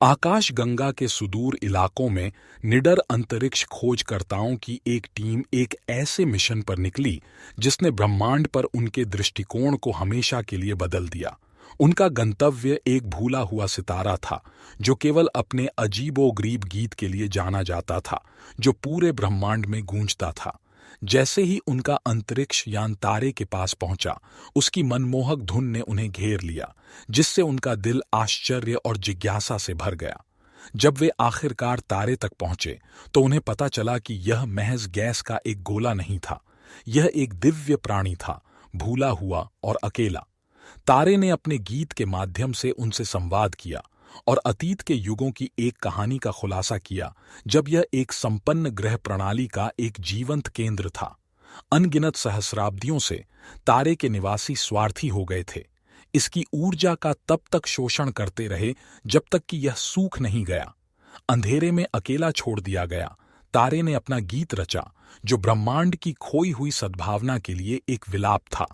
आकाशगंगा के सुदूर इलाकों में निडर अंतरिक्ष खोजकर्ताओं की एक टीम एक ऐसे मिशन पर निकली जिसने ब्रह्मांड पर उनके दृष्टिकोण को हमेशा के लिए बदल दिया। उनका गंतव्य एक भूला हुआ सितारा था जो केवल अपने अजीबोगरीब गीत के लिए जाना जाता था, जो पूरे ब्रह्मांड में गूंजता था। जैसे ही उनका अंतरिक्ष यान तारे के पास पहुंचा, उसकी मनमोहक धुन ने उन्हें घेर लिया, जिससे उनका दिल आश्चर्य और जिज्ञासा से भर गया। जब वे आखिरकार तारे तक पहुंचे तो उन्हें पता चला कि यह महज गैस का एक गोला नहीं था, यह एक दिव्य प्राणी था, भूला हुआ और अकेला। तारे ने अपने गीत के माध्यम से उनसे संवाद किया और अतीत के युगों की एक कहानी का खुलासा किया, जब यह एक संपन्न ग्रह प्रणाली का एक जीवंत केंद्र था। अनगिनत सहस्राब्दियों से तारे के निवासी स्वार्थी हो गए थे, इसकी ऊर्जा का तब तक शोषण करते रहे जब तक कि यह सूख नहीं गया। अंधेरे में अकेला छोड़ दिया गया, तारे ने अपना गीत रचा, जो ब्रह्मांड की खोई हुई सद्भावना के लिए एक विलाप था।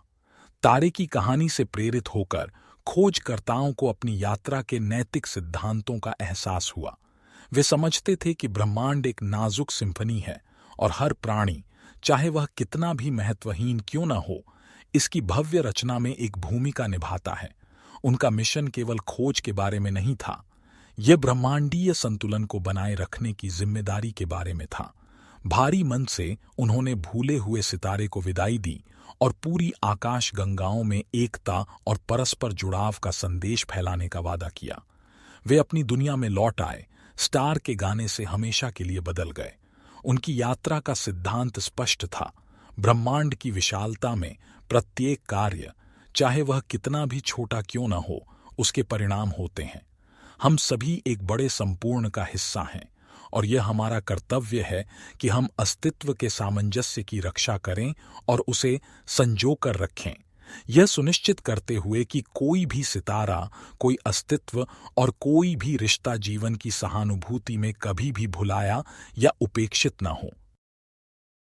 तारे की कहानी से प्रेरित होकर खोजकर्ताओं को अपनी यात्रा के नैतिक सिद्धांतों का एहसास हुआ। वे समझते थे कि ब्रह्मांड एक नाजुक सिम्फनी है और हर प्राणी, चाहे वह कितना भी महत्वहीन क्यों न हो, इसकी भव्य रचना में एक भूमिका निभाता है। उनका मिशन केवल खोज के बारे में नहीं था, यह ब्रह्मांडीय संतुलन को बनाए रखने की जिम्मेदारी के बारे में था। भारी मन से उन्होंने भूले हुए सितारे को विदाई दी और पूरी आकाश गंगाओं में एकता और परस्पर जुड़ाव का संदेश फैलाने का वादा किया। वे अपनी दुनिया में लौट आए, स्टार के गाने से हमेशा के लिए बदल गए। उनकी यात्रा का सिद्धांत स्पष्ट था, ब्रह्मांड की विशालता में प्रत्येक कार्य, चाहे वह कितना भी छोटा क्यों न हो, उसके परिणाम होते हैं। हम सभी एक बड़े संपूर्ण का हिस्सा हैं और यह हमारा कर्तव्य है कि हम अस्तित्व के सामंजस्य की रक्षा करें और उसे संजोकर रखें, यह सुनिश्चित करते हुए कि कोई भी सितारा, कोई अस्तित्व और कोई भी रिश्ता जीवन की सहानुभूति में कभी भी भुलाया या उपेक्षित न हो।